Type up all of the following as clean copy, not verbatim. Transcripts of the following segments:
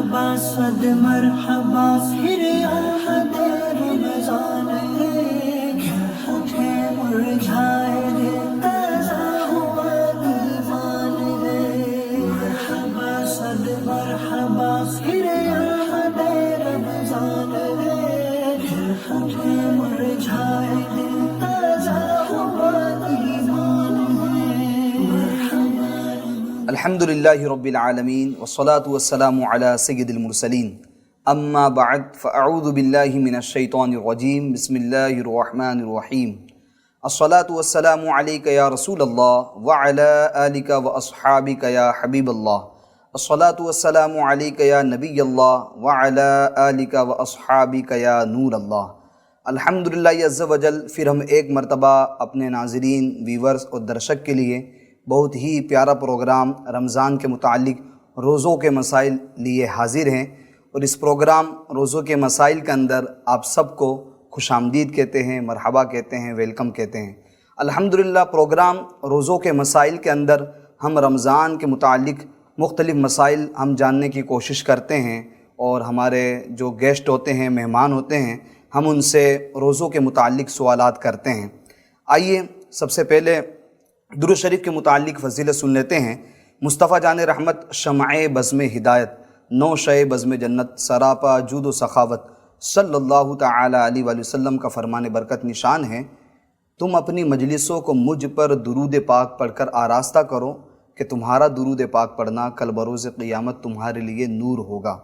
مرحبا صد مرحبا پھر آمد رمضان ہے، اٹھے مرجھائے دل تازہ ہوا ایمان ہے۔ مرحبا صد مرحبا پھر آمد رمضان ہے، اٹھے مرجھائے دل تازہ ہوا ایمان ہے۔ الحمدللہ رب العالمین والصلاة والسلام علی سید المرسلین، اما بعد فاعوذ باللہ من الشیطان الرجیم، بسم اللہ الرحمن الرحیم۔ الصلاة والسلام علیک یا رسول اللہ وعلی آلک واصحابک یا حبیب اللہ۔ الصلاة والسلام علیک یا نبی اللہ وعلی آلک واصحابک یا نور اللہ۔ الحمدللہ عز و جل، پھر ہم ایک مرتبہ اپنے ناظرین، ویورز اور درشک کے لیے بہت ہی پیارا پروگرام رمضان کے متعلق روزوں کے مسائل لیے حاضر ہیں، اور اس پروگرام روزوں کے مسائل کے اندر آپ سب کو خوش آمدید کہتے ہیں، مرحبا کہتے ہیں، ویلکم کہتے ہیں۔ الحمدللہ پروگرام روزوں کے مسائل کے اندر ہم رمضان کے متعلق مختلف مسائل ہم جاننے کی کوشش کرتے ہیں، اور ہمارے جو گیسٹ ہوتے ہیں، مہمان ہوتے ہیں، ہم ان سے روزوں کے متعلق سوالات کرتے ہیں۔ آئیے سب سے پہلے درود شریف کے متعلق فضیلت سن لیتے ہیں۔ مصطفیٰ جان رحمت شمع بزم ہدایت، نو شے بزم جنت، سراپا جود و سخاوت، صلی اللہ تعالی علیہ وآلہ وسلم کا فرمان برکت نشان ہے، تم اپنی مجلسوں کو مجھ پر درود پاک پڑھ کر آراستہ کرو کہ تمہارا درود پاک پڑھنا کل بروز قیامت تمہارے لیے نور ہوگا۔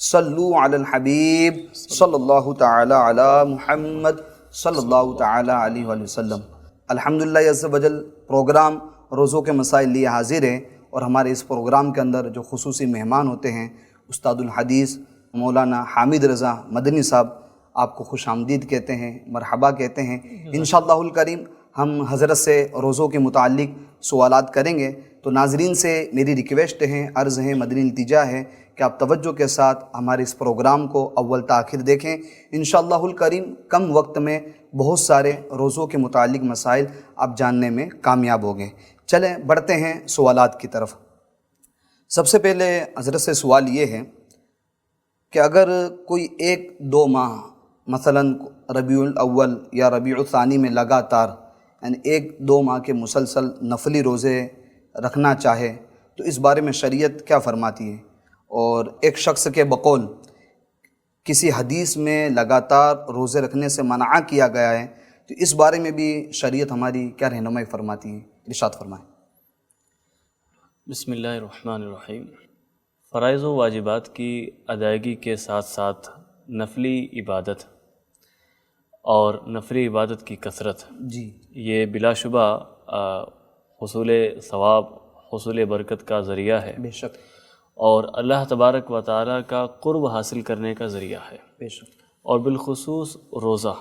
صلو علی الحبیب صلی اللہ تعالی علی محمد صلی اللہ تعالی علیہ وآلہ وسلم۔ الحمدللہ عز و جل پروگرام روزوں کے مسائل لیے حاضر ہے، اور ہمارے اس پروگرام کے اندر جو خصوصی مہمان ہوتے ہیں، استاد الحدیث مولانا حامد رضا مدنی صاحب، آپ کو خوش آمدید کہتے ہیں، مرحبا کہتے ہیں۔ انشاءاللہ الکریم ہم حضرت سے روزوں کے متعلق سوالات کریں گے، تو ناظرین سے میری ریکویسٹ ہے، عرض ہے، مدنی التجا ہے کہ آپ توجہ کے ساتھ ہمارے اس پروگرام کو اول تا آخر دیکھیں۔ انشاءاللہ الکریم کم وقت میں بہت سارے روزوں کے متعلق مسائل آپ جاننے میں کامیاب ہوں گے۔ چلیں بڑھتے ہیں سوالات کی طرف۔ سب سے پہلے حضرت سے سوال یہ ہے کہ اگر کوئی ایک دو ماہ مثلاً ربیع الاول یا ربیع الثانی میں لگاتار، یعنی ایک دو ماہ کے مسلسل نفلی روزے رکھنا چاہے تو اس بارے میں شریعت کیا فرماتی ہے؟ اور ایک شخص کے بقول کسی حدیث میں لگاتار روزے رکھنے سے منع کیا گیا ہے، تو اس بارے میں بھی شریعت ہماری کیا رہنمائی فرماتی ہے؟ ارشاد فرمائیں۔ بسم اللہ الرحمن الرحیم۔ فرائض و واجبات کی ادائیگی کے ساتھ ساتھ نفلی عبادت اور نفلی عبادت کی کثرت، جی، یہ بلا شبہ حصول ثواب، حصول برکت کا ذریعہ ہے، بے شک، اور اللہ تبارک و تعالیٰ کا قرب حاصل کرنے کا ذریعہ ہے، بے شک، اور بالخصوص روزہ،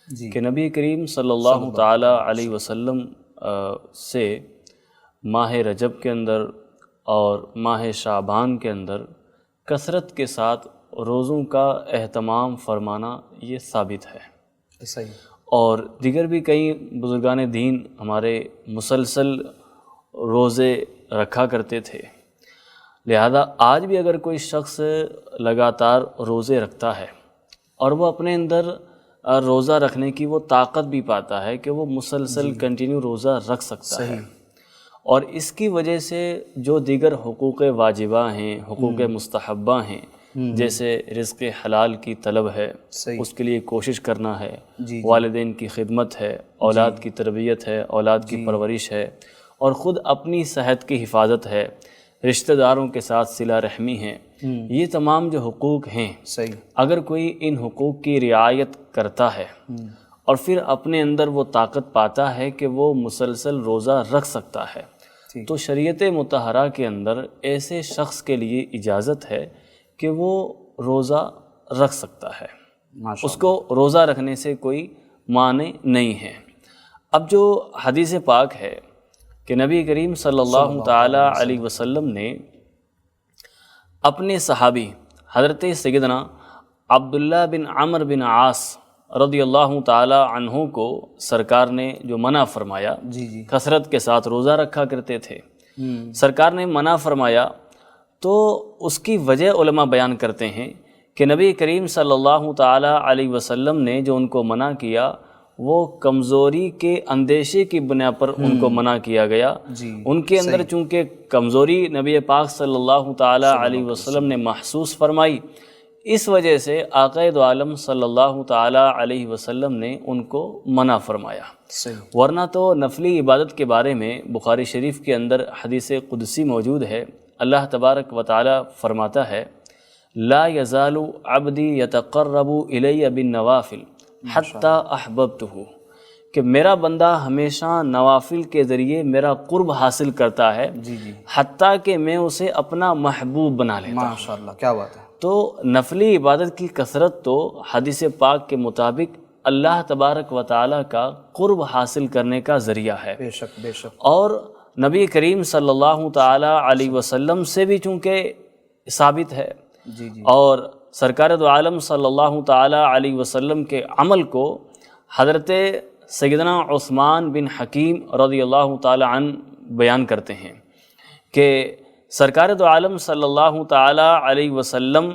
جی، کہ نبی کریم صلی اللہ تعالیٰ علیہ وسلم سے ماہ رجب کے اندر اور ماہ شعبان کے اندر کثرت کے ساتھ روزوں کا اہتمام فرمانا یہ ثابت ہے۔ صحیح، اور دیگر بھی کئی بزرگان دین ہمارے مسلسل روزے رکھا کرتے تھے، لہذا آج بھی اگر کوئی شخص لگاتار روزے رکھتا ہے اور وہ اپنے اندر روزہ رکھنے کی وہ طاقت بھی پاتا ہے کہ وہ مسلسل کنٹینیو روزہ رکھ سکتا ہے، اور اس کی وجہ سے جو دیگر حقوق واجبہ ہیں، حقوق مستحبہ ہیں، جیسے رزق حلال کی طلب ہے، اس کے لیے کوشش کرنا ہے، والدین کی خدمت ہے، اولاد کی تربیت ہے، اولاد کی پرورش ہے، اور خود اپنی صحت کی حفاظت ہے، رشتہ داروں کے ساتھ صلہ رحمی ہے، یہ تمام جو حقوق ہیں، اگر کوئی ان حقوق کی رعایت کرتا ہے اور پھر اپنے اندر وہ طاقت پاتا ہے کہ وہ مسلسل روزہ رکھ سکتا ہے، تو شریعت مطہرہ کے اندر ایسے شخص کے لیے اجازت ہے کہ وہ روزہ رکھ سکتا ہے، اس کو روزہ رکھنے سے کوئی مانع نہیں ہے۔ اب جو حدیث پاک ہے کہ نبی کریم صلی اللہ تعالی علیہ وسلم نے اپنے صحابی حضرت سیدنا عبداللہ بن عمر بن عاص رضی اللہ تعالی عنہ کو سرکار نے جو منع فرمایا، کثرت کے ساتھ روزہ رکھا کرتے تھے، سرکار نے منع فرمایا تو اس کی وجہ علماء بیان کرتے ہیں کہ نبی کریم صلی اللہ تعالیٰ علیہ وسلم نے جو ان کو منع کیا وہ کمزوری کے اندیشے کی بنا پر ان کو منع کیا گیا۔ ان کے اندر چونکہ کمزوری نبی پاک صلی اللہ تعالیٰ علیہ وسلم نے محسوس فرمائی، اس وجہ سے آقا دو عالم صلی اللہ تعالیٰ علیہ وسلم نے ان کو منع فرمایا۔ ورنہ تو نفلی عبادت کے بارے میں بخاری شریف کے اندر حدیث قدسی موجود ہے۔ اللہ تبارک و تعالیٰ فرماتا ہے لا یزال عبدی یتقرب الی بالنوافل حتی احببتہ، کہ میرا بندہ ہمیشہ نوافل کے ذریعے میرا قرب حاصل کرتا ہے حتیٰ کہ میں اسے اپنا محبوب بنا لیتا ہوں۔ ماشاءاللہ، کیا بات ہے۔ تو نفلی عبادت کی کثرت تو حدیث پاک کے مطابق اللہ تبارک و تعالیٰ کا قرب حاصل کرنے کا ذریعہ ہے۔ بے شک بے شک۔ اور نبی کریم صلی اللہ تعالیٰ علیہ وسلم سے بھی چونکہ ثابت ہے، اور سرکار دو عالم صلی اللہ تعالیٰ علیہ وسلم کے عمل کو حضرت سیدنا عثمان بن حکیم رضی اللہ تعالیٰ عنہ بیان کرتے ہیں کہ سرکار دو عالم صلی اللہ تعالیٰ علیہ وسلم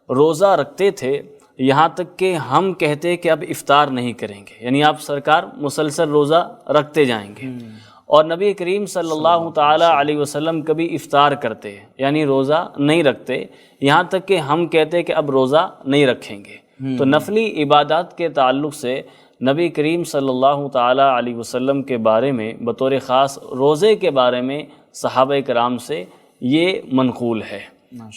روزہ رکھتے تھے یہاں تک کہ ہم کہتے کہ اب افطار نہیں کریں گے، یعنی آپ سرکار مسلسل روزہ رکھتے جائیں گے، اور نبی کریم صلی اللہ تعالیٰ علیہ وسلم کبھی افطار کرتے یعنی روزہ نہیں رکھتے یہاں تک کہ ہم کہتے کہ اب روزہ نہیں رکھیں گے۔ تو نفلی عبادات کے تعلق سے نبی کریم صلی اللہ تعالیٰ علیہ وسلم کے بارے میں بطور خاص روزے کے بارے میں صحابہ کرام سے یہ منقول ہے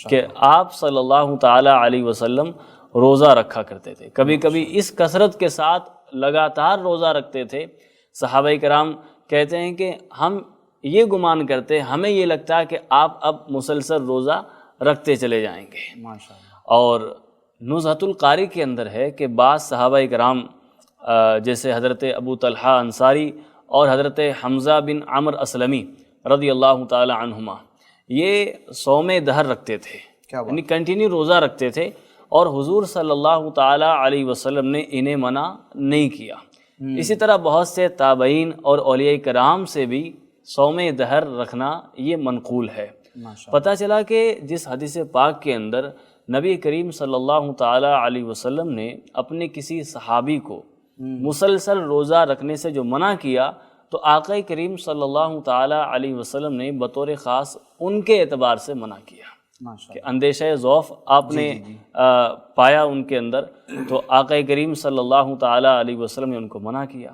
کہ آپ صلی اللہ تعالیٰ علیہ وسلم روزہ رکھا کرتے تھے، کبھی کبھی اس کثرت کے ساتھ لگاتار روزہ رکھتے تھے۔ صحابہ کرام کہتے ہیں کہ ہم یہ گمان کرتے، ہمیں یہ لگتا ہے کہ آپ اب مسلسل روزہ رکھتے چلے جائیں گے۔ اور نزہۃ القاری کے اندر ہے کہ بعض صحابہ کرام جیسے حضرت ابو طلحہ انصاری اور حضرت حمزہ بن عمرو اسلمی رضی اللہ تعالی عنہما یہ صوم دہر رکھتے تھے، یعنی کنٹینیو روزہ رکھتے تھے، اور حضور صلی اللہ تعالی علیہ وسلم نے انہیں منع نہیں کیا۔ اسی طرح بہت سے تابعین اور اولیاء کرام سے بھی صوم دہر رکھنا یہ منقول ہے۔ پتہ چلا کہ جس حدیث پاک کے اندر نبی کریم صلی اللہ تعالی علیہ وسلم نے اپنے کسی صحابی کو مسلسل روزہ رکھنے سے جو منع کیا، تو آقا کریم صلی اللہ تعالی علیہ وسلم نے بطور خاص ان کے اعتبار سے منع کیا کہ اندیشہ ضعف آپ نے پایا ان کے اندر، تو آقا کریم صلی اللہ تعالی علیہ وسلم نے ان کو منع کیا۔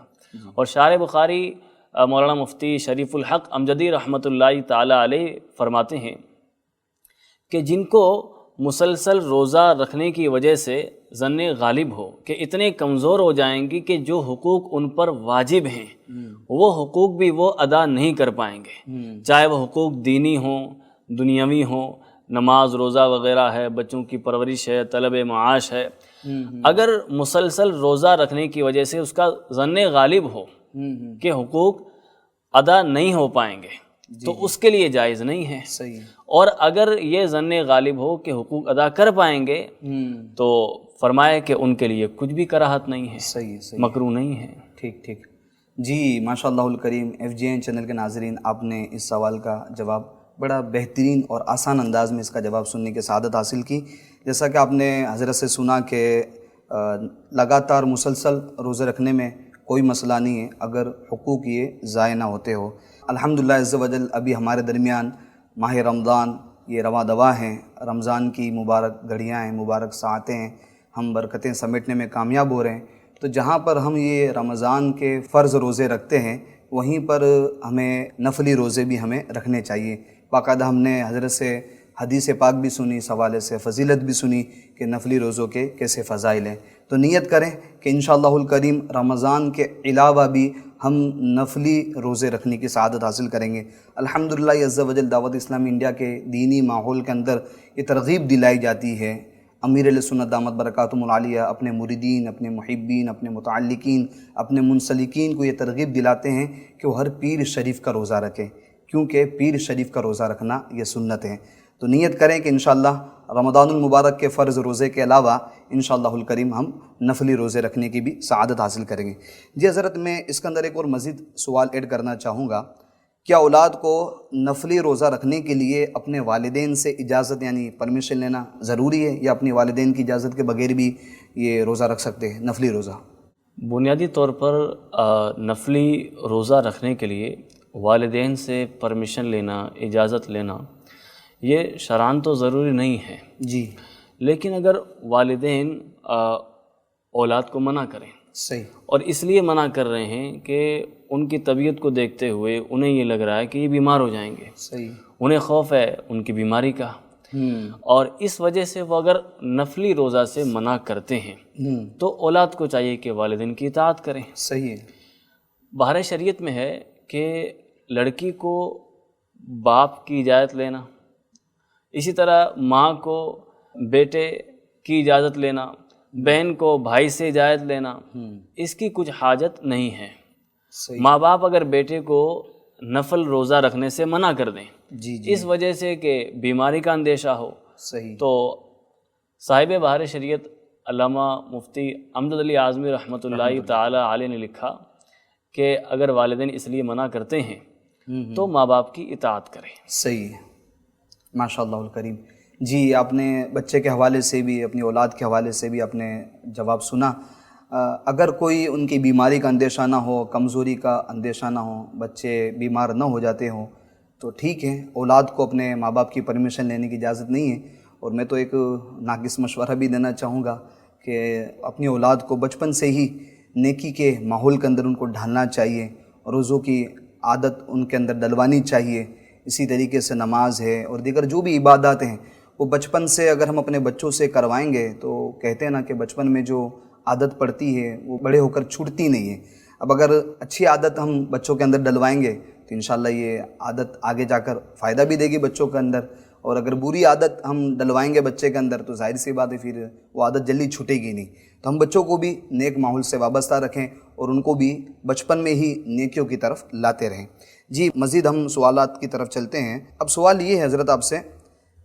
اور شارح بخاری مولانا مفتی شریف الحق امجدی رحمۃ اللہ تعالی علیہ فرماتے ہیں کہ جن کو مسلسل روزہ رکھنے کی وجہ سے ظن غالب ہو کہ اتنے کمزور ہو جائیں گی کہ جو حقوق ان پر واجب ہیں وہ حقوق بھی وہ ادا نہیں کر پائیں گے، چاہے وہ حقوق دینی ہوں، دنیاوی ہوں، نماز روزہ وغیرہ ہے، بچوں کی پرورش ہے، طلب معاش ہے، اگر مسلسل روزہ رکھنے کی وجہ سے اس کا ظن غالب ہو کہ حقوق ادا نہیں ہو پائیں گے تو اس کے لیے جائز نہیں ہے۔ اور اگر یہ ظن غالب ہو کہ حقوق ادا کر پائیں گے تو فرمایا کہ ان کے لیے کچھ بھی کراہت نہیں ہے، مکروہ نہیں ہے۔ ٹھیک جی، ماشاء اللہ الکریم۔ FGN چینل کے ناظرین، آپ نے اس سوال کا جواب بڑا بہترین اور آسان انداز میں اس کا جواب سننے کی سعادت حاصل کی۔ جیسا کہ آپ نے حضرت سے سنا کہ لگاتار مسلسل روزے رکھنے میں کوئی مسئلہ نہیں ہے اگر حقوق یہ ضائع نہ ہوتے ہو۔ الحمدللہ عز و جل ابھی ہمارے درمیان ماہ رمضان یہ رواں دواں ہیں، رمضان کی مبارک گھڑیاں ہیں، مبارک ساعتیں ہیں، ہم برکتیں سمیٹنے میں کامیاب ہو رہے ہیں۔ تو جہاں پر ہم یہ رمضان کے فرض روزے رکھتے ہیں وہیں پر ہمیں نفلی روزے بھی ہمیں رکھنے چاہیے۔ باقاعدہ ہم نے حضرت سے حدیث پاک بھی سنی، اس حوالے سے فضیلت بھی سنی کہ نفلی روزوں کے کیسے فضائل ہیں۔ تو نیت کریں کہ انشاءاللہ الکریم رمضان کے علاوہ بھی ہم نفلی روزے رکھنے کی سعادت حاصل کریں گے۔ الحمدللہ عز و جل دعوت اسلامی انڈیا کے دینی ماحول کے اندر یہ ترغیب دلائی جاتی ہے۔ امیر علیہ سنت دامت برکاتہم العالیہ اپنے مریدین، اپنے محبین، اپنے متعلقین، اپنے منسلکین کو یہ ترغیب دلاتے ہیں کہ وہ ہر پیر شریف کا روزہ رکھیں، کیونکہ پیر شریف کا روزہ رکھنا یہ سنت ہے۔ تو نیت کریں کہ انشاءاللہ رمضان المبارک کے فرض روزے کے علاوہ انشاءاللہ الکریم ہم نفلی روزے رکھنے کی بھی سعادت حاصل کریں گے۔ جی حضرت، میں اس کے اندر ایک اور مزید سوال ایڈ کرنا چاہوں گا کیا اولاد کو نفلی روزہ رکھنے کے لیے اپنے والدین سے اجازت یعنی پرمیشن لینا ضروری ہے، یا اپنی والدین کی اجازت کے بغیر بھی یہ روزہ رکھ سکتے ہیں نفلی روزہ؟ بنیادی طور پر نفلی روزہ رکھنے کے لیے والدین سے پرمیشن لینا، اجازت لینا یہ شرعاً تو ضروری نہیں ہے جی، لیکن اگر والدین اولاد کو منع کریں، صحیح، اور اس لیے منع کر رہے ہیں کہ ان کی طبیعت کو دیکھتے ہوئے انہیں یہ لگ رہا ہے کہ یہ بیمار ہو جائیں گے، صحیح، انہیں خوف ہے ان کی بیماری کا، اور اس وجہ سے وہ اگر نفلی روزہ سے منع کرتے ہیں تو اولاد کو چاہیے کہ والدین کی اطاعت کریں۔ صحیح ہے، بہر شریعت میں ہے کہ لڑکی کو باپ کی اجازت لینا، اسی طرح ماں کو بیٹے کی اجازت لینا، بہن کو بھائی سے اجازت لینا، اس کی کچھ حاجت نہیں ہے۔ صحیح، ماں باپ اگر بیٹے کو نفل روزہ رکھنے سے منع کر دیں جی جی، اس وجہ سے کہ بیماری کا اندیشہ ہو، صحیح، تو صاحب بہر شریعت علامہ مفتی امجد علی اعظمی رحمۃ اللہ تعالی علیہ نے لکھا کہ اگر والدین اس لیے منع کرتے ہیں تو ماں باپ کی اطاعت کریں۔ صحیح ہے، ماشاء اللہ الکریم۔ جی، آپ نے بچے کے حوالے سے بھی، اپنی اولاد کے حوالے سے بھی آپ نے جواب سنا۔ اگر کوئی ان کی بیماری کا اندیشہ نہ ہو، کمزوری کا اندیشہ نہ ہو، بچے بیمار نہ ہو جاتے ہوں تو ٹھیک ہے، اولاد کو اپنے ماں باپ کی پرمیشن لینے کی اجازت نہیں ہے۔ اور میں تو ایک ناقص مشورہ بھی دینا چاہوں گا کہ اپنی اولاد کو بچپن سے ہی نیکی کے ماحول کے اندر ان کو ڈھالنا چاہیے، روزوں کی عادت ان کے اندر ڈلوانی چاہیے۔ اسی طریقے سے نماز ہے اور دیگر جو بھی عبادات ہیں وہ بچپن سے اگر ہم اپنے بچوں سے کروائیں گے تو کہتے ہیں نا کہ بچپن میں جو عادت پڑتی ہے وہ بڑے ہو کر چھوٹتی نہیں ہے۔ اب اگر اچھی عادت ہم بچوں کے اندر ڈلوائیں گے تو انشاءاللہ یہ عادت آگے جا کر فائدہ بھی دے گی بچوں کے اندر، اور اگر بری عادت ہم ڈلوائیں گے بچے کے اندر تو ظاہر سی بات ہے پھر وہ عادت جلدی چھوٹے گی نہیں۔ تو ہم بچوں کو بھی نیک ماحول سے وابستہ رکھیں اور ان کو بھی بچپن میں ہی نیکیوں کی طرف لاتے رہیں۔ جی، مزید ہم سوالات کی طرف چلتے ہیں۔ اب سوال یہ ہے حضرت آپ سے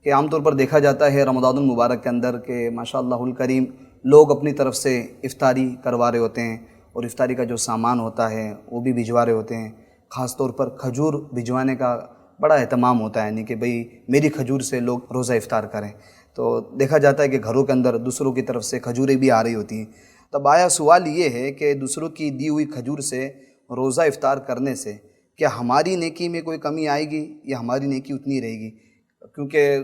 کہ عام طور پر دیکھا جاتا ہے رمضان المبارک کے اندر کہ ماشاء اللہ الکریم لوگ اپنی طرف سے افطاری کروا رہے ہوتے ہیں، اور افطاری کا جو سامان ہوتا ہے وہ بھی بھجوا رہے ہوتے ہیں۔ خاص طور پر کھجور بھجوانے کا بڑا اہتمام ہوتا ہے، یعنی کہ بھئی میری کھجور سے لوگ روزہ افطار کریں۔ تو دیکھا جاتا ہے کہ گھروں کے اندر دوسروں کی طرف سے کھجوریں بھی آ رہی ہوتی ہیں۔ تب آیا سوال یہ ہے کہ دوسروں کی دی ہوئی کھجور سے روزہ افطار کرنے سے کیا ہماری نیکی میں کوئی کمی آئے گی یا ہماری نیکی اتنی رہے گی؟ کیونکہ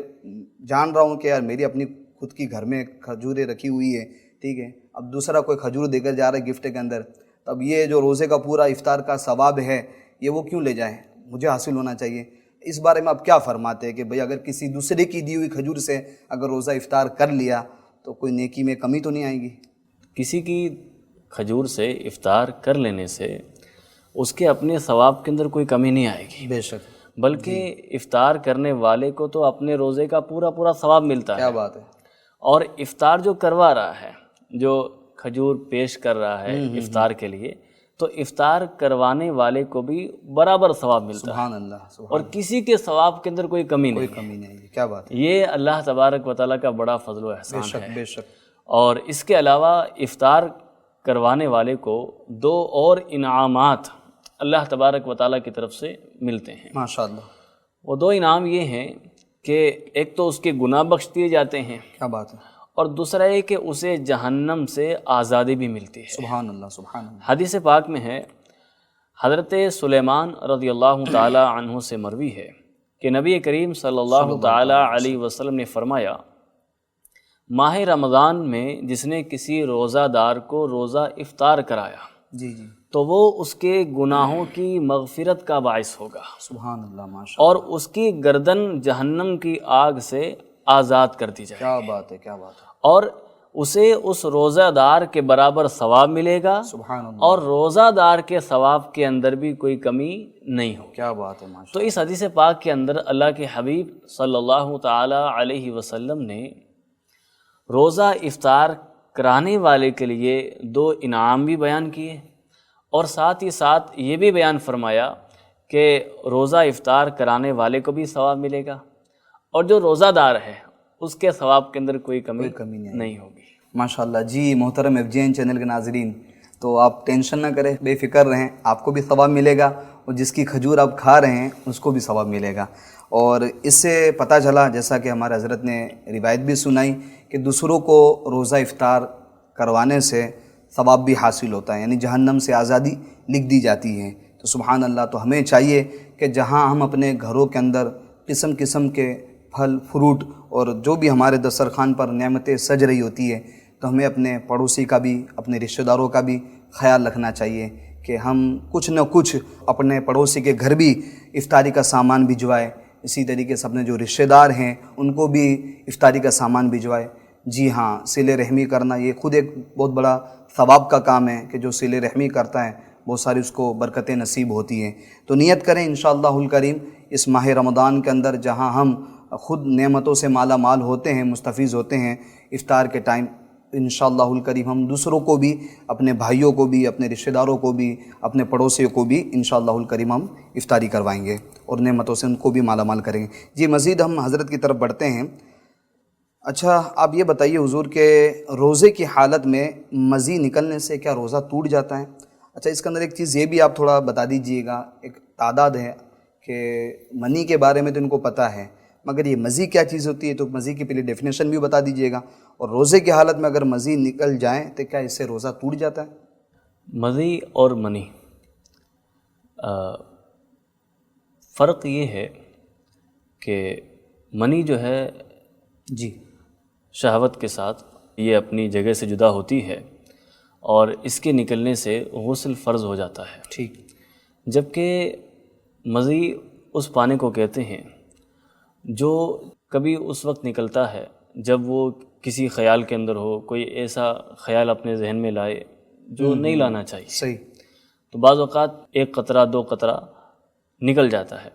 جان رہا ہوں کہ یار میری اپنی خود کی گھر میں کھجوریں رکھی ہوئی ہے، ٹھیک ہے، اب دوسرا کوئی کھجور دے کر جا رہا ہے گفٹ کے اندر، تب یہ جو روزے کا پورا افطار کا ثواب ہے یہ وہ کیوں لے جائیں؟ مجھے حاصل ہونا چاہیے۔ اس بارے میں آپ کیا فرماتے ہیں کہ بھئی اگر کسی دوسرے کی دی ہوئی کھجور سے اگر روزہ افطار کر لیا تو کوئی نیکی میں کمی تو نہیں آئے گی؟ کسی کی کھجور سے افطار کر لینے سے اس کے اپنے ثواب کے اندر کوئی کمی نہیں آئے گی، بے شک، بلکہ افطار کرنے والے کو تو اپنے روزے کا پورا ثواب ملتا ہے۔ کیا بات ہے، اور افطار جو کروا رہا ہے، جو کھجور پیش کر رہا ہے افطار کے لیے، تو افطار کروانے والے کو بھی برابر ثواب ملتا ہے، سبحان اللہ، سبحان اور کسی کے ثواب کے اندر کوئی کمی نہیں ہے۔ کمی نہیں ہے، کیا بات ہے، یہ اللہ تبارک و تعالیٰ کا بڑا فضل و احسان بے شک، ہے۔ بے شک، اور اس کے علاوہ افطار کروانے والے کو 2 اور انعامات اللہ تبارک و تعالیٰ کی طرف سے ملتے ہیں۔ ماشاء اللہ، وہ 2 انعام یہ ہیں کہ ایک تو اس کے گناہ بخش دیے جاتے ہیں، کیا بات ہے، اور دوسرا یہ کہ اسے جہنم سے آزادی بھی ملتی ہے۔ سبحان اللہ، سبحان اللہ، حدیث پاک میں ہے، حضرت سلیمان رضی اللہ تعالی عنہ سے مروی ہے کہ نبی کریم صلی اللہ تعالی علیہ وسلم نے فرمایا، ماہ رمضان میں جس نے کسی روزہ دار کو روزہ افطار کرایا جی جی، تو وہ اس کے گناہوں کی مغفرت کا باعث ہوگا، سبحان اللہ، ماشاء اور اس کی گردن جہنم کی آگ سے آزاد کر دی جائے، کیا بات ہے، کیا بات ہے، اور اسے اس روزہ دار کے برابر ثواب ملے گا، سبحان اللہ، اور روزہ دار کے ثواب کے اندر بھی کوئی کمی نہیں ہوگی۔ کیا بات ہے، ماشاء تو اس حدیث پاک کے اندر اللہ کے حبیب صلی اللہ تعالی علیہ وسلم نے روزہ افطار کرانے والے کے لیے 2 انعام بھی بیان کیے، اور ساتھ ہی ساتھ یہ بھی بیان فرمایا کہ روزہ افطار کرانے والے کو بھی ثواب ملے گا، اور جو روزہ دار ہے اس کے ثواب کے اندر کوئی کمی نہیں ہوگی۔ ماشاء اللہ۔ جی محترم FGN چینل کے ناظرین، تو آپ ٹینشن نہ کریں، بے فکر رہیں، آپ کو بھی ثواب ملے گا اور جس کی کھجور آپ کھا رہے ہیں اس کو بھی ثواب ملے گا۔ اور اس سے پتہ چلا، جیسا کہ ہمارے حضرت نے روایت بھی سنائی، کہ دوسروں کو روزہ افطار کروانے سے ثواب بھی حاصل ہوتا ہے، یعنی جہنم سے آزادی لکھ دی جاتی ہے۔ تو سبحان اللہ، تو ہمیں چاہیے کہ جہاں ہم اپنے گھروں کے اندر قسم قسم کے پھل فروٹ اور جو بھی ہمارے دسترخوان پر نعمتیں سج رہی ہوتی ہے، تو ہمیں اپنے پڑوسی کا بھی، اپنے رشتہ داروں کا بھی خیال رکھنا چاہیے کہ ہم کچھ نہ کچھ اپنے پڑوسی کے گھر بھی افطاری کا سامان بھجوائے، اسی طریقے سے اپنے جو رشتہ دار ہیں ان کو بھی افطاری کا سامان بھجوائے۔ جی ہاں، صلہ رحمی کرنا یہ خود ایک بہت بڑا ثواب کا کام ہے کہ جو صلہ رحمی کرتا ہے بہت ساری اس کو برکتیں نصیب ہوتی ہیں۔ تو نیت کریں انشاءاللہ الکریم اس ماہ رمضان کے اندر، جہاں ہم خود نعمتوں سے مالا مال ہوتے ہیں، مستفیض ہوتے ہیں افطار کے ٹائم، انشاءاللہ الکریم ہم دوسروں کو بھی، اپنے بھائیوں کو بھی، اپنے رشتہ داروں کو بھی، اپنے پڑوسیوں کو بھی انشاءاللہ الکریم ہم افطاری کروائیں گے اور نعمتوں سے ان کو بھی مالا مال کریں گے۔ جی مزید ہم حضرت کی طرف بڑھتے ہیں۔ اچھا آپ یہ بتائیے حضور کہ روزے کی حالت میں مزی نکلنے سے کیا روزہ ٹوٹ جاتا ہے؟ اچھا اس کے اندر ایک چیز یہ بھی آپ تھوڑا بتا دیجئے گا، ایک تعداد ہے کہ منی کے بارے میں تو ان کو پتہ ہے، مگر یہ مزی کیا چیز ہوتی ہے؟ تو مزی کی پہلے ڈیفینیشن بھی بتا دیجئے گا، اور روزے کی حالت میں اگر مزی نکل جائیں تو کیا اس سے روزہ ٹوٹ جاتا ہے؟ مزی اور منی فرق یہ ہے کہ منی جو ہے جی شہوت کے ساتھ یہ اپنی جگہ سے جدا ہوتی ہے اور اس کے نکلنے سے غسل فرض ہو جاتا ہے، ٹھیک، جبکہ مزی اس پانی کو کہتے ہیں جو کبھی اس وقت نکلتا ہے جب وہ کسی خیال کے اندر ہو، کوئی ایسا خیال اپنے ذہن میں لائے جو نہیں لانا چاہیے، صحیح، تو بعض اوقات ایک قطرہ دو قطرہ نکل جاتا ہے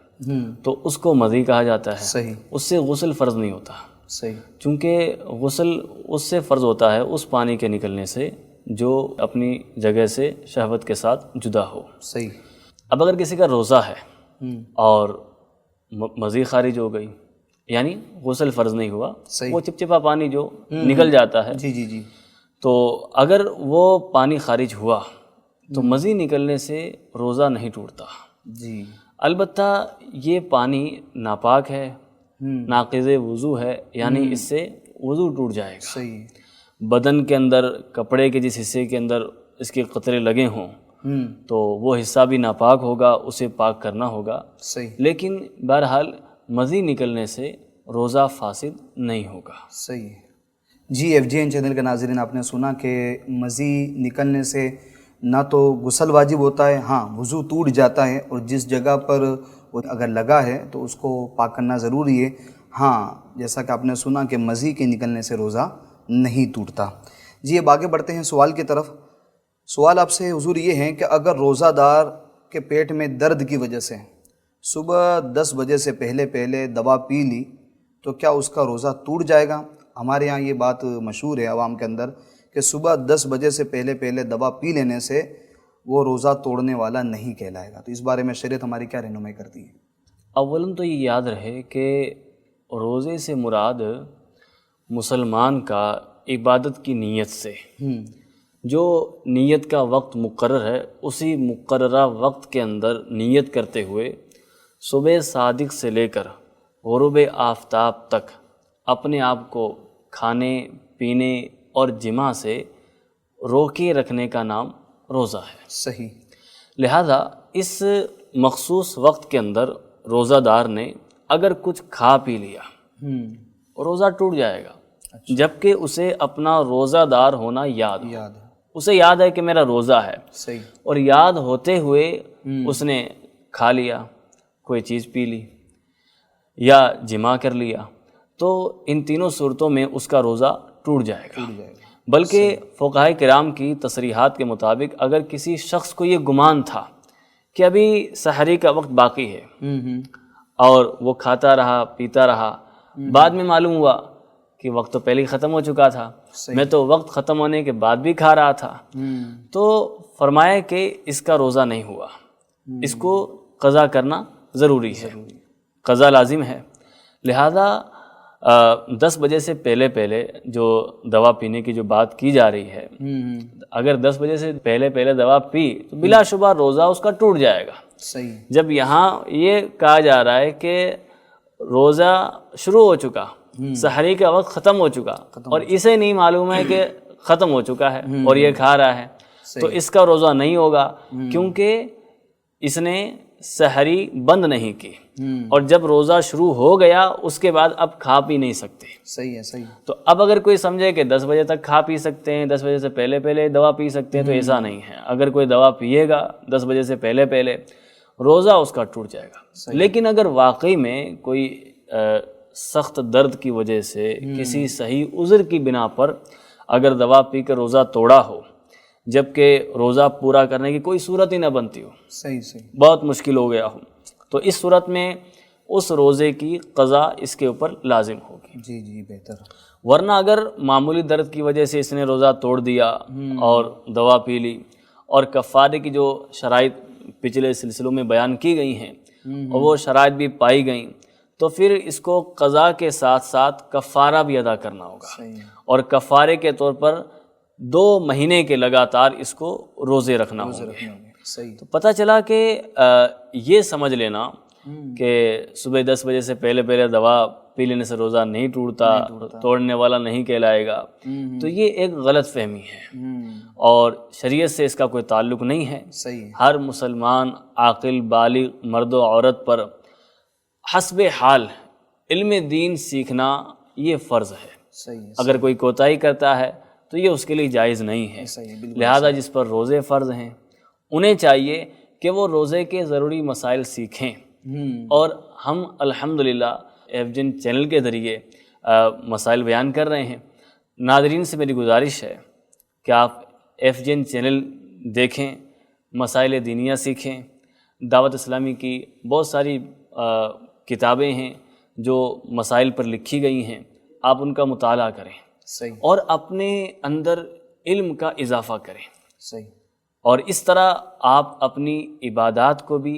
تو اس کو مزی کہا جاتا ہے، صحیح، اس سے غسل فرض نہیں ہوتا، صحیح، چونکہ غسل اس سے فرض ہوتا ہے اس پانی کے نکلنے سے جو اپنی جگہ سے شہوت کے ساتھ جدا ہو۔ صحیح۔ اب اگر کسی کا روزہ ہے اور مزی خارج ہو گئی، یعنی غسل فرض نہیں ہوا، صحیح، وہ چپچپا پانی جو نکل جاتا ہے، جی جی جی، تو اگر وہ پانی خارج ہوا تو مزی نکلنے سے روزہ نہیں ٹوٹتا، جی، البتہ یہ پانی ناپاک ہے، ناقض وضو ہے، یعنی اس سے وضو ٹوٹ جائے گا۔ صحیح، بدن کے اندر کپڑے کے جس حصے کے اندر اس کے قطرے لگے ہوں تو وہ حصہ بھی ناپاک ہوگا، اسے پاک کرنا ہوگا، صحیح، لیکن بہرحال مزی نکلنے سے روزہ فاسد نہیں ہوگا۔ صحیح۔ جی FGN چینل کے ناظرین، آپ نے سنا کہ مزی نکلنے سے نہ تو غسل واجب ہوتا ہے، ہاں وضو ٹوٹ جاتا ہے، اور جس جگہ پر وہ اگر لگا ہے تو اس کو پاک کرنا ضروری ہے۔ ہاں جیسا کہ آپ نے سنا کہ مزی کے نکلنے سے روزہ نہیں ٹوٹتا۔ جی اب آگے بڑھتے ہیں سوال کی طرف۔ سوال آپ سے حضور یہ ہے کہ اگر روزہ دار کے پیٹ میں درد کی وجہ سے صبح 10 بجے سے پہلے دوا پی لی تو کیا اس کا روزہ ٹوٹ جائے گا؟ ہمارے یہاں یہ بات مشہور ہے عوام کے اندر کہ صبح 10 بجے سے پہلے دوا پی لینے سے وہ روزہ توڑنے والا نہیں کہلائے گا، تو اس بارے میں شریعت ہماری کیا رہنمائی کرتی ہے؟ اولاً تو یہ یاد رہے کہ روزے سے مراد مسلمان کا عبادت کی نیت سے، جو نیت کا وقت مقرر ہے اسی مقررہ وقت کے اندر نیت کرتے ہوئے صبح صادق سے لے کر غروب آفتاب تک اپنے آپ کو کھانے پینے اور جماع سے روکے رکھنے کا نام روزہ ہے۔ صحیح۔ لہذا اس مخصوص وقت کے اندر روزہ دار نے اگر کچھ کھا پی لیا روزہ ٹوٹ جائے گا، جبکہ اسے اپنا روزہ دار ہونا یاد ہے، اسے یاد ہے کہ میرا روزہ ہے، صحیح، اور یاد ہوتے ہوئے اس نے کھا لیا، کوئی چیز پی لی یا جماع کر لیا، تو ان تینوں صورتوں میں اس کا روزہ ٹوٹ جائے گا۔ بلکہ فقہائے کرام کی تصریحات کے مطابق اگر کسی شخص کو یہ گمان تھا کہ ابھی سحری کا وقت باقی ہے اور وہ کھاتا رہا پیتا رہا، بعد میں معلوم ہوا کہ وقت تو پہلے ہی ختم ہو چکا تھا، میں تو وقت ختم ہونے کے بعد بھی کھا رہا تھا، تو فرمایا کہ اس کا روزہ نہیں ہوا، اس کو قضا کرنا ضروری ہے، قضا لازم ہے۔ لہذا 10 بجے سے پہلے جو دوا پینے کی جو بات کی جا رہی ہے، اگر 10 بجے سے پہلے دوا پی تو بلا شبہ روزہ اس کا ٹوٹ جائے گا، صحیح. جب یہاں یہ کہا جا رہا ہے کہ روزہ شروع ہو چکا، سحری کا وقت ختم ہو چکا، اور اسے نہیں معلوم ہے کہ ختم ہو چکا ہے اور یہ کھا رہا ہے، تو اس کا روزہ نہیں ہوگا، کیونکہ اس نے سحری بند نہیں کی، اور جب روزہ شروع ہو گیا اس کے بعد اب کھا پی نہیں سکتے. صحیح ہے. صحیح. تو اب اگر کوئی سمجھے کہ 10 بجے تک کھا پی سکتے ہیں، 10 بجے سے پہلے پہلے دوا پی سکتے ہیں، تو ایسا نہیں ہے. اگر کوئی دوا پیے گا 10 بجے سے پہلے پہلے، روزہ اس کا ٹوٹ جائے گا. لیکن اگر واقعی میں کوئی سخت درد کی وجہ سے کسی صحیح عذر کی بنا پر اگر دوا پی کر روزہ توڑا ہو، جبکہ روزہ پورا کرنے کی کوئی صورت ہی نہ بنتی ہو، صحیح. صحیح. بہت مشکل ہو گیا ہو، تو اس صورت میں اس روزے کی قضا اس کے اوپر لازم ہوگی. جی جی بہتر. ورنہ اگر معمولی درد کی وجہ سے اس نے روزہ توڑ دیا اور دوا پی لی، اور کفارے کی جو شرائط پچھلے سلسلوں میں بیان کی گئی ہیں اور وہ شرائط بھی پائی گئیں، تو پھر اس کو قضا کے ساتھ ساتھ کفارہ بھی ادا کرنا ہوگا. صحیح. اور اور کفارے کے طور پر 2 مہینے کے لگاتار اس کو روزے رکھنا ہوں. صحیح. تو پتہ چلا کہ یہ سمجھ لینا کہ صبح 10 بجے سے پہلے پہلے دوا پی لینے سے روزہ نہیں ٹوٹتا، توڑنے والا نہیں کہلائے گا، تو یہ ایک غلط فہمی ہے اور شریعت سے اس کا کوئی تعلق نہیں ہے. صحیح. ہر مسلمان عاقل بالغ مرد و عورت پر حسب حال علم دین سیکھنا یہ فرض ہے. صحیح. اگر کوئی کوتاہی کرتا ہے تو یہ اس کے لیے جائز نہیں ہے. صحیح. بالکل. لہذا جس پر روزے فرض ہیں انہیں چاہیے کہ وہ روزے کے ضروری مسائل سیکھیں، اور ہم الحمدللہ ایف جین چینل کے ذریعے مسائل بیان کر رہے ہیں. ناظرین سے میری گزارش ہے کہ آپ ایف جین چینل دیکھیں، مسائل دینیہ سیکھیں. دعوت اسلامی کی بہت ساری کتابیں ہیں جو مسائل پر لکھی گئی ہیں، آپ ان کا مطالعہ کریں. صحیح. اور اپنے اندر علم کا اضافہ کریں. صحیح. اور اس طرح آپ اپنی عبادات کو بھی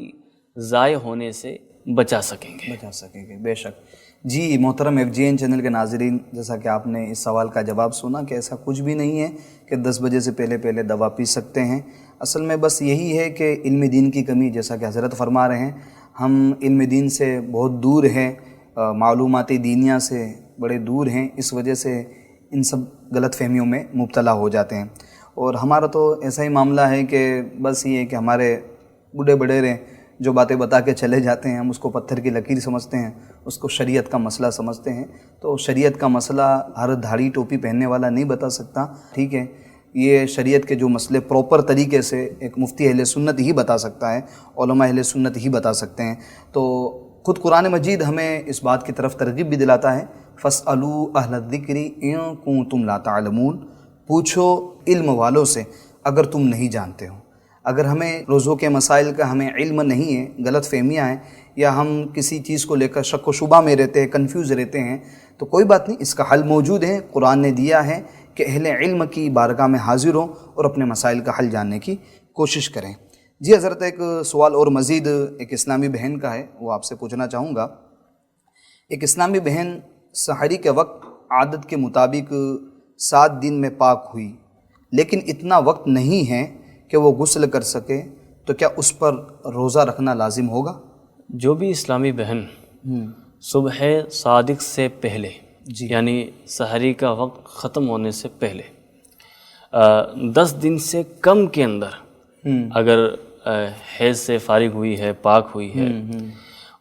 ضائع ہونے سے بچا سکیں گے. بے شک. جی محترم ایف جی این چینل کے ناظرین، جیسا کہ آپ نے اس سوال کا جواب سنا کہ ایسا کچھ بھی نہیں ہے کہ 10 بجے سے پہلے پہلے دوا پی سکتے ہیں. اصل میں بس یہی ہے کہ علم دین کی کمی، جیسا کہ حضرت فرما رہے ہیں، ہم علم دین سے بہت دور ہیں، معلومات دینیہ سے بڑے دور ہیں، اس وجہ سے ان سب غلط فہمیوں میں مبتلا ہو جاتے ہیں. اور ہمارا تو ایسا ہی معاملہ ہے کہ بس یہ ہے کہ ہمارے بوڑھے بڑیرے جو باتیں بتا کے چلے جاتے ہیں، ہم اس کو پتھر کی لکیر سمجھتے ہیں، اس کو شریعت کا مسئلہ سمجھتے ہیں. تو شریعت کا مسئلہ ہر دھاڑی ٹوپی پہننے والا نہیں بتا سکتا. ٹھیک ہے، یہ شریعت کے جو مسئلے پراپر طریقے سے ایک مفتی اہل سنت ہی بتا سکتا ہے، علماء اہل سنت ہی بتا سکتے ہیں. تو خود قرآن مجید ہمیں اس بات کی طرف ترغیب بھی دلاتا ہے، فَاسْأَلُوا أَهْلَ الذِّكْرِ إِن كُنتُمْ لَا تَعْلَمُونَ، پوچھو علم والوں سے اگر تم نہیں جانتے ہو. اگر ہمیں روزوں کے مسائل کا ہمیں علم نہیں ہے، غلط فہمیاں ہیں، یا ہم کسی چیز کو لے کر شک و شبہ میں رہتے ہیں، کنفیوز رہتے ہیں، تو کوئی بات نہیں، اس کا حل موجود ہے. قرآن نے دیا ہے کہ اہل علم کی بارگاہ میں حاضر ہوں اور اپنے مسائل کا حل جاننے کی کوشش کریں. جی حضرت، ایک سوال اور مزید ایک اسلامی بہن کا ہے، وہ آپ سے پوچھنا چاہوں گا. ایک اسلامی بہن سحری کے وقت عادت کے مطابق 7 دن میں پاک ہوئی، لیکن اتنا وقت نہیں ہے کہ وہ غسل کر سکے، تو کیا اس پر روزہ رکھنا لازم ہوگا؟ جو بھی اسلامی بہن صبح صادق سے پہلے، یعنی سحری کا وقت ختم ہونے سے پہلے 10 دن سے کم کے اندر اگر حیض سے فارغ ہوئی ہے، پاک ہوئی ہے،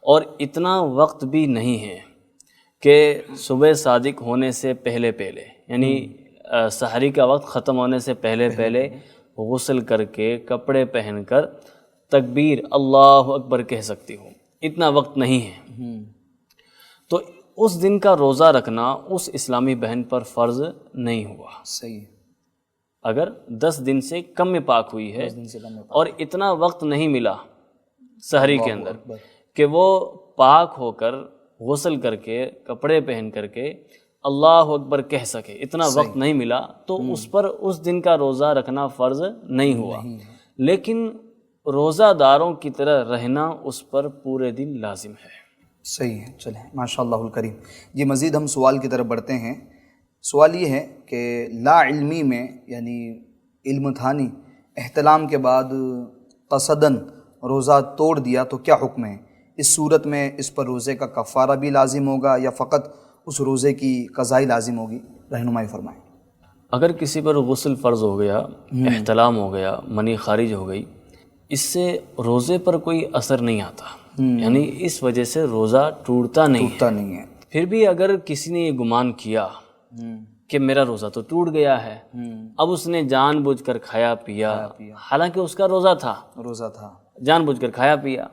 اور اتنا وقت بھی نہیں ہے کہ صبح صادق ہونے سے پہلے پہلے، یعنی سحری کا وقت ختم ہونے سے پہلے پہلے غسل کر کے کپڑے پہن کر تکبیر اللہ اکبر کہہ سکتی ہوں، اتنا وقت نہیں ہے، تو اس دن کا روزہ رکھنا اس اسلامی بہن پر فرض نہیں ہوا. صحیح. اگر 10 دن سے کم میں پاک ہوئی ہے اور اتنا وقت نہیں ملا سحری کے اندر کہ وہ پاک ہو کر غسل کر کے کپڑے پہن کر کے اللہ اکبر کہہ سکے، اتنا وقت نہیں ملا، تو اس پر اس دن کا روزہ رکھنا فرض نہیں ہوا. لیکن روزہ داروں کی طرح رہنا اس پر پورے دن لازم ہے. صحیح ہے. چلیں ماشاء اللہ الکریم. جی مزید ہم سوال کی طرف بڑھتے ہیں. سوال یہ ہے کہ لا علمی میں، یعنی علم تھانی، احتلام کے بعد قصدن روزہ توڑ دیا تو کیا حکم ہے؟ اس صورت میں اس پر روزے کا کفارہ بھی لازم ہوگا یا فقط اس روزے کی قضائی لازم ہوگی؟ رہنمائی فرمائیں۔ اگر کسی پر غسل فرض ہو گیا، احتلام ہو گیا، منی خارج ہو گئی، اس سے روزے پر کوئی اثر نہیں آتا، یعنی اس وجہ سے روزہ ٹوٹتا نہیں ہے۔ پھر بھی اگر کسی نے یہ گمان کیا کہ میرا روزہ تو ٹوٹ گیا ہے، اب اس نے جان بوجھ کر کھایا پیا، حالانکہ اس کا روزہ تھا، جان بوجھ کر کھایا پیا،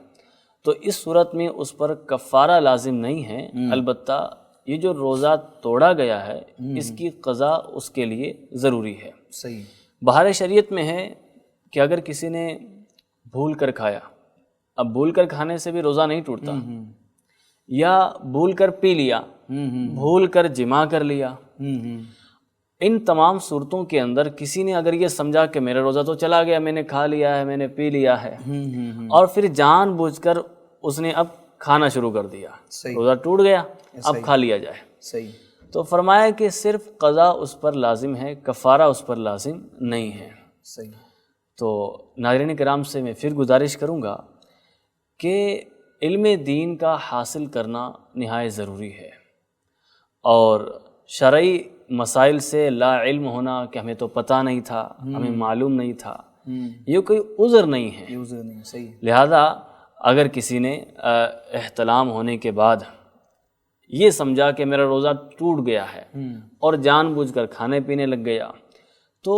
تو اس صورت میں اس پر کفارہ لازم نہیں ہے، البتہ یہ جو روزہ توڑا گیا ہے اس کی قضا اس کے لیے ضروری ہے۔ صحیح۔ بہار شریعت میں ہے کہ اگر کسی نے بھول کر کھایا، اب بھول کر کھانے سے بھی روزہ نہیں ٹوٹتا، یا بھول کر پی لیا، بھول کر جماع کر لیا، ان تمام صورتوں کے اندر کسی نے اگر یہ سمجھا کہ میرا روزہ تو چلا گیا، میں نے کھا لیا ہے، میں نے پی لیا ہے، اور پھر جان بوجھ کر اس نے اب کھانا شروع کر دیا، روزہ ٹوٹ گیا، اب کھا لیا جائے، صحیح، تو فرمایا کہ صرف قضا اس پر لازم ہے، کفارہ اس پر لازم نہیں ہے۔ صحیح۔ تو ناظرین کرام سے میں پھر گزارش کروں گا کہ علم دین کا حاصل کرنا نہایت ضروری ہے، اور شرعی مسائل سے لا علم ہونا کہ ہمیں تو پتہ نہیں تھا، ہمیں معلوم نہیں تھا، یہ کوئی عذر نہیں ہے۔ صحیح۔ لہذا اگر کسی نے احتلام ہونے کے بعد یہ سمجھا کہ میرا روزہ ٹوٹ گیا ہے اور جان بوجھ کر کھانے پینے لگ گیا، تو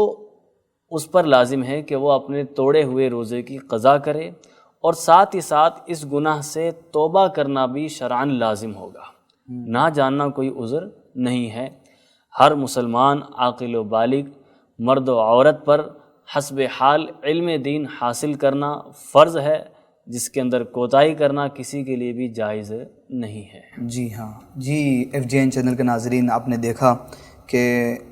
اس پر لازم ہے کہ وہ اپنے توڑے ہوئے روزے کی قضا کرے، اور ساتھ ہی ساتھ اس گناہ سے توبہ کرنا بھی شرعاً لازم ہوگا۔ نہ جاننا کوئی عذر نہیں ہے، ہر مسلمان عاقل و بالغ مرد و عورت پر حسب حال علم دین حاصل کرنا فرض ہے، جس کے اندر کوتاہی کرنا کسی کے لیے بھی جائز نہیں ہے۔ جی ہاں، جی FGN چینل کے ناظرین، آپ نے دیکھا کہ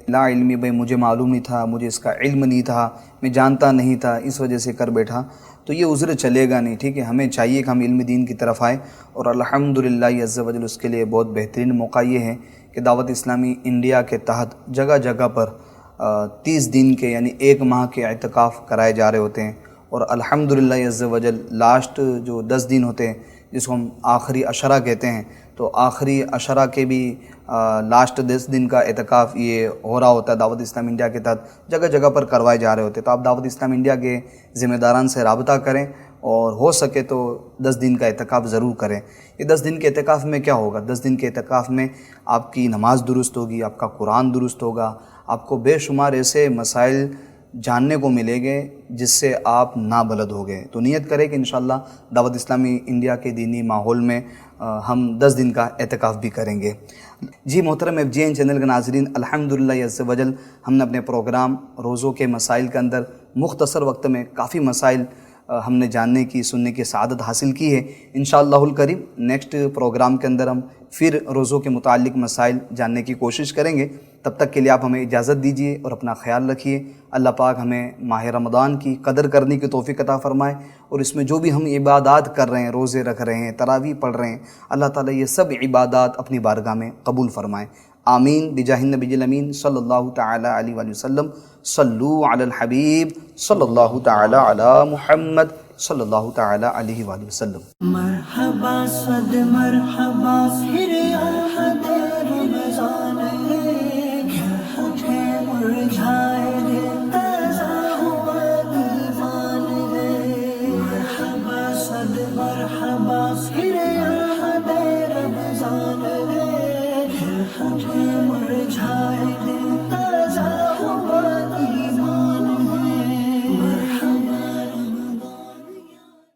لا علمی، بھائی مجھے معلوم نہیں تھا، مجھے اس کا علم نہیں تھا، میں جانتا نہیں تھا، اس وجہ سے کر بیٹھا، تو یہ عذر چلے گا نہیں، ٹھیک ہے؟ ہمیں چاہیے کہ ہم علم دین کی طرف آئیں، اور الحمدللہ عز و جل اس کے لیے بہت بہترین موقع یہ ہے کہ دعوت اسلامی انڈیا کے تحت جگہ جگہ پر 30 دن کے یعنی 1 ماہ کے اعتکاف کرائے جا رہے ہوتے ہیں، اور الحمدللہ عز و جل لاسٹ جو 10 دن ہوتے ہیں جس کو ہم آخری عشرہ کہتے ہیں، تو آخری عشرہ کے بھی لاسٹ 10 دن کا اعتکاف یہ ہو رہا ہوتا ہے دعوت اسلام انڈیا کے تحت، جگہ جگہ پر کروائے جا رہے ہوتے ہیں۔ تو آپ دعوت اسلام انڈیا کے ذمہ داران سے رابطہ کریں، اور ہو سکے تو 10 دن کا اعتکاف ضرور کریں۔ یہ 10 دن کے اعتکاف میں کیا ہوگا؟ 10 دن کے اعتکاف میں آپ کی نماز درست ہوگی، آپ کا قرآن درست ہوگا، آپ کو بے شمار ایسے مسائل جاننے کو ملے گے جس سے آپ نابلد ہو گئے۔ تو نیت کریں کہ انشاءاللہ دعوت اسلامی انڈیا کے دینی ماحول میں ہم 10 دن کا اعتکاف بھی کریں گے۔ جی محترم FGN چینل کے ناظرین، الحمدللہ عز و جل ہم نے اپنے پروگرام روزوں کے مسائل کے اندر مختصر وقت میں کافی مسائل ہم نے جاننے کی، سننے کی سعادت حاصل کی ہے۔ انشاءاللہ الکریم نیکسٹ پروگرام کے اندر ہم پھر روزوں کے متعلق مسائل جاننے کی کوشش کریں گے۔ تب تک کے لیے آپ ہمیں اجازت دیجیے اور اپنا خیال رکھیے۔ اللہ پاک ہمیں ماہ رمضان کی قدر کرنے کی توفیق عطا فرمائے، اور اس میں جو بھی ہم عبادات کر رہے ہیں، روزے رکھ رہے ہیں، تراویح پڑھ رہے ہیں، اللہ تعالیٰ یہ سب عبادات اپنی بارگاہ میں قبول فرمائے۔ آمین بجاہ النبی الامین صلی اللہ تعالی علیہ وآلہ وسلم۔ صلو علی الحبیب صلی اللہ تعالی علی محمد صلی اللہ تعالی علیہ وآلہ وسلم۔ مرحبا صد مرحبا